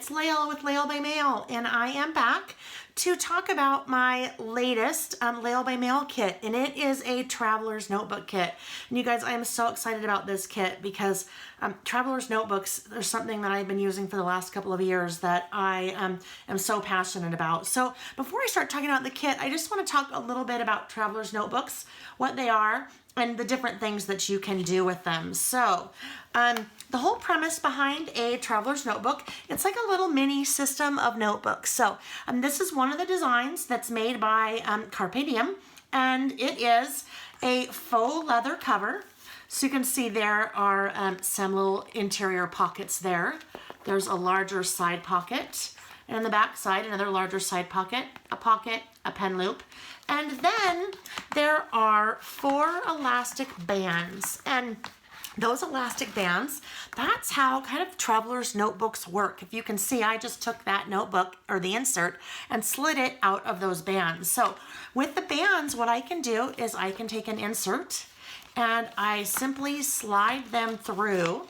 it's Layle with Layle by Mail, and I am back to talk about my latest Layle by Mail kit, and it is a traveler's notebook kit. And you guys, I am so excited about this kit because traveler's notebooks are something that I've been using for the last couple of years that I am so passionate about. So before I start talking about the kit, I just want to talk a little bit about traveler's notebooks, what they are, and the different things that you can do with them. So the whole premise behind a traveler's notebook, it's like a little mini system of notebooks. So this is one of the designs that's made by Carpe Diem, and it is a faux leather cover. So you can see there are some little interior pockets there. There's a larger side pocket, and on the back side, another larger side pocket, a pen loop. And then there are 4 elastic bands, and those elastic bands, that's how kind of traveler's notebooks work. If you can see, I just took that notebook or the insert and slid it out of those bands. So with the bands, what I can do is I can take an insert and I simply slide them through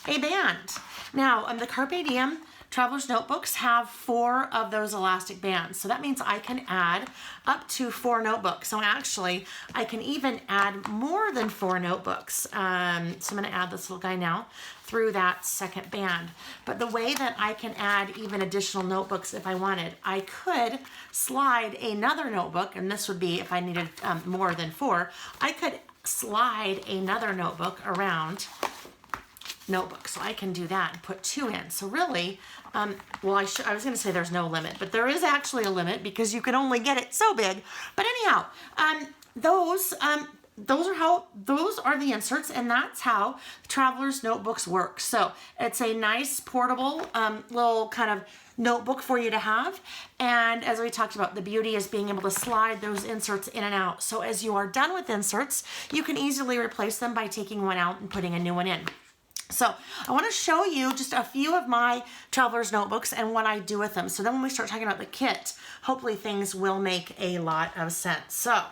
a band. Now, on the Carpe Diem traveler's notebooks have 4 of those elastic bands. So that means I can add up to 4 notebooks. So actually, I can even add more than 4 notebooks. So I'm gonna add this little guy now through that second band. But the way that I can add even additional notebooks if I wanted, I could slide another notebook, and this would be if I needed more than 4, I could slide another notebook around notebook. So I can do that and put 2 in. So really, well, I was going to say there's no limit, but there is actually a limit because you can only get it so big. But anyhow, those are the inserts, and that's how traveler's notebooks work. So it's a nice portable little kind of notebook for you to have. And as we talked about, the beauty is being able to slide those inserts in and out. So as you are done with inserts, you can easily replace them by taking one out and putting a new one in. So I want to show you just a few of my traveler's notebooks and what I do with them. So then when we start talking about the kit, hopefully things will make a lot of sense. So,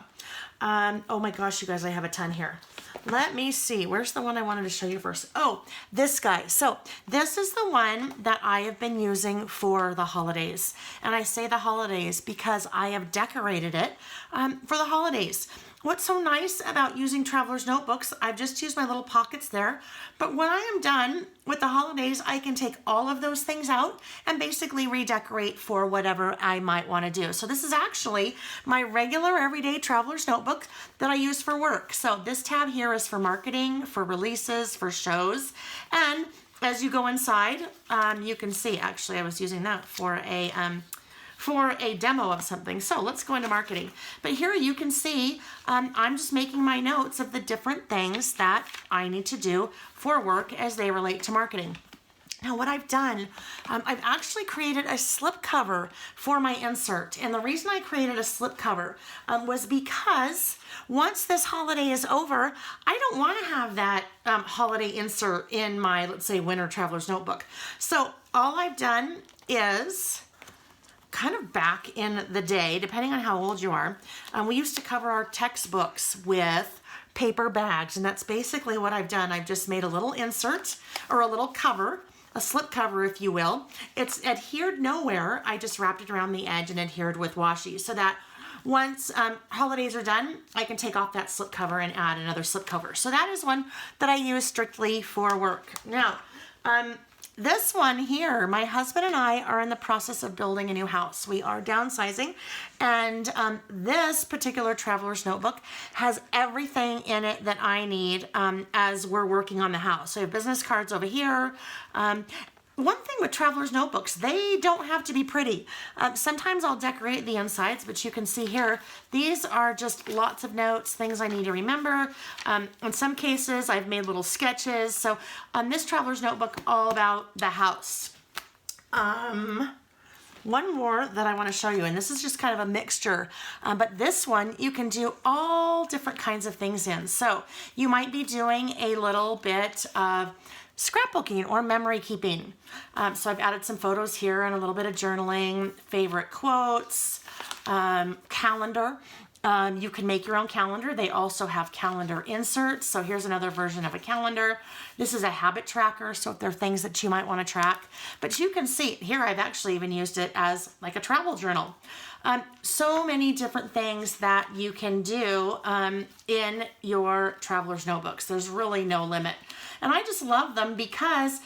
oh my gosh, you guys, I have a ton here. Let me see. Where's the one I wanted to show you first? Oh, this guy. So this is the one that I have been using for the holidays. And I say the holidays because I have decorated it for the holidays. What's so nice about using traveler's notebooks, I've just used my little pockets there, but when I am done with the holidays, I can take all of those things out and basically redecorate for whatever I might want to do. So this is actually my regular everyday traveler's notebook that I use for work. So this tab here is for marketing, for releases, for shows, and as you go inside, you can see, actually I was using that for a demo of something. So let's go into marketing. But here you can see I'm just making my notes of the different things that I need to do for work as they relate to marketing. Now what I've done, I've actually created a slip cover for my insert. And the reason I created a slip cover was because once this holiday is over, I don't want to have that holiday insert in my, let's say, winter traveler's notebook. So all I've done is kind of back in the day, depending on how old you are, we used to cover our textbooks with paper bags, and that's basically what I've done. I've just made a little insert or a little cover, a slip cover, if you will. It's adhered nowhere. I just wrapped it around the edge and adhered with washi so that once holidays are done, I can take off that slip cover and add another slip cover. So that is one that I use strictly for work. Now, this one here, my husband and I are in the process of building a new house. We are downsizing, and this particular traveler's notebook has everything in it that I need as we're working on the house. So I have business cards over here. One thing with traveler's notebooks, they don't have to be pretty. Sometimes I'll decorate the insides, but you can see here, these are just lots of notes, things I need to remember. In some cases, I've made little sketches. So on this traveler's notebook, all about the house. One more that I want to show you, and this is just kind of a mixture, but this one you can do all different kinds of things in. So you might be doing a little bit of scrapbooking or memory keeping. So I've added some photos here and a little bit of journaling, favorite quotes, calendar. You can make your own calendar. They also have calendar inserts. So here's another version of a calendar. This is a habit tracker, so if there are things that you might want to track. But you can see here, I've actually even used it as like a travel journal. So many different things that you can do in your traveler's notebooks. There's really no limit. And I just love them because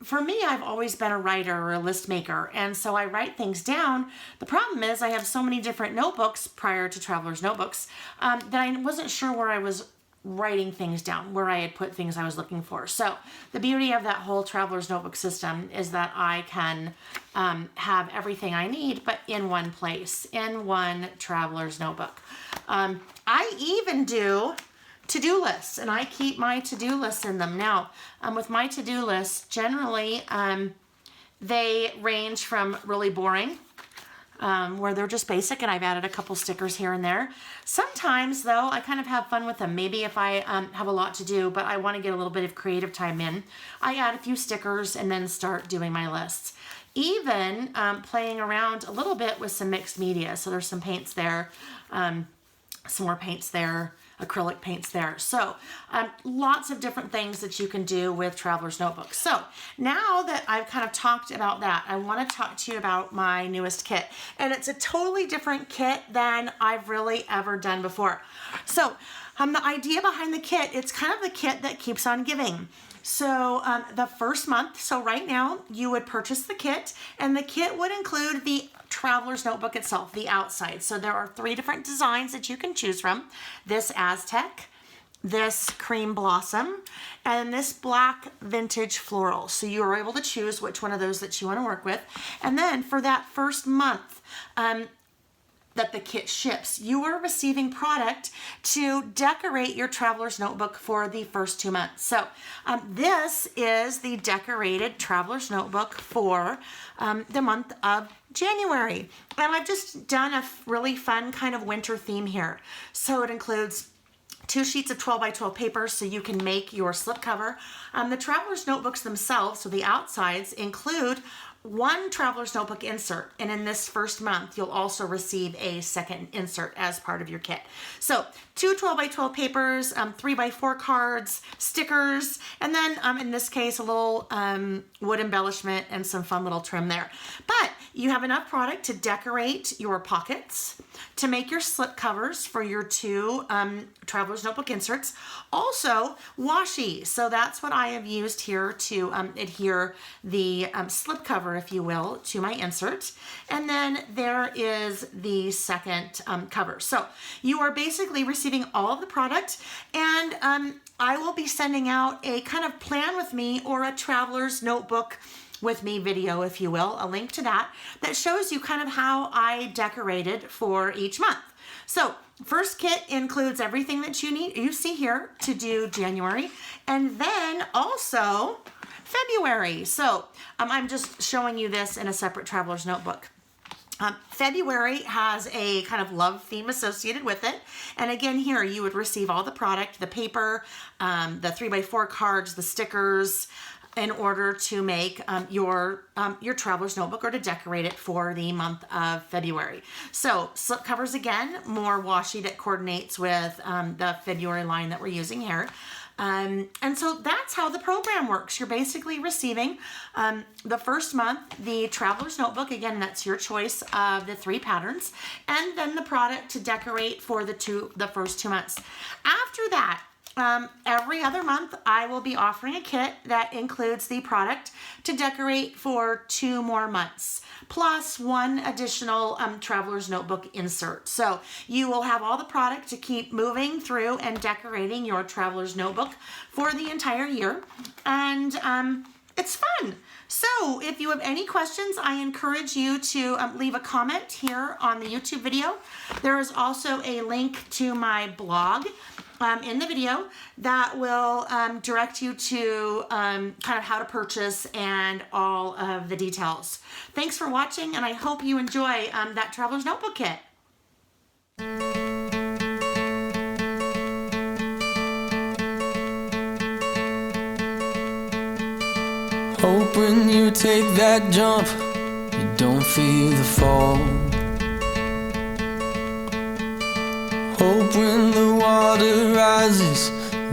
for me, I've always been a writer or a list maker, and so I write things down. The problem is I have so many different notebooks prior to Traveler's Notebooks that I wasn't sure where I was writing things down, where I had put things I was looking for. So the beauty of that whole Traveler's Notebook system is that I can have everything I need, but in one place, in one Traveler's Notebook. I even do to-do lists, and I keep my to-do lists in them. Now, with my to-do lists, generally, they range from really boring, where they're just basic, and I've added a couple stickers here and there. Sometimes, though, I kind of have fun with them. Maybe if I have a lot to do, but I want to get a little bit of creative time in, I add a few stickers and then start doing my lists. Even playing around a little bit with some mixed media. So there's some paints there, some more paints there, acrylic paints there. So lots of different things that you can do with Traveler's Notebooks. So now that I've kind of talked about that, I want to talk to you about my newest kit. And it's a totally different kit than I've really ever done before. So the idea behind the kit, it's kind of the kit that keeps on giving. So the first month, so right now, you would purchase the kit, and the kit would include the Traveler's Notebook itself, the outside. So there are 3 different designs that you can choose from. This Aztec, this Cream Blossom, and this Black Vintage Floral. So you are able to choose which one of those that you want to work with. And then for that first month, that the kit ships, you are receiving product to decorate your Traveler's Notebook for the first 2 months. So this is the decorated Traveler's Notebook for the month of January. And I've just done a really fun kind of winter theme here. So it includes 2 sheets of 12 by 12 paper so you can make your slipcover. The Traveler's Notebooks themselves, so the outsides, include 1 Traveler's Notebook insert, and in this first month you'll also receive a second insert as part of your kit. So 2 12 by 12 papers, 3 by 4 cards, stickers, and then in this case a little wood embellishment and some fun little trim there. But you have enough product to decorate your pockets, to make your slip covers for your 2 Traveler's Notebook inserts. Also washi, so that's what I have used here to adhere the slip cover, if you will, to my insert. And then there is the second cover. So you are basically receiving all of the product, and I will be sending out a kind of plan with me or a Traveler's Notebook with me video, if you will, a link to that shows you kind of how I decorated for each month. So first kit includes everything that you see here to do January, and then also February. So I'm just showing you this in a separate Traveler's Notebook. February has a kind of love theme associated with it. And again, here you would receive all the product, the paper, the 3 by 4 cards, the stickers, in order to make your Traveler's Notebook or to decorate it for the month of February. So slip covers again, more washi that coordinates with the February line that we're using here. And so that's how the program works. You're basically receiving the first month, the Traveler's Notebook, again, that's your choice of the 3 patterns, and then the product to decorate for the first 2 months. After that, every other month, I will be offering a kit that includes the product to decorate for 2 more months, plus 1 additional Traveler's Notebook insert. So you will have all the product to keep moving through and decorating your Traveler's Notebook for the entire year. And it's fun. So if you have any questions, I encourage you to leave a comment here on the YouTube video. There is also a link to my blog in the video that will direct you to kind of how to purchase and all of the details. Thanks for watching, and I hope you enjoy that Traveler's Notebook kit. Hope when you take that jump, you don't feel the fall. Hope when the water rises,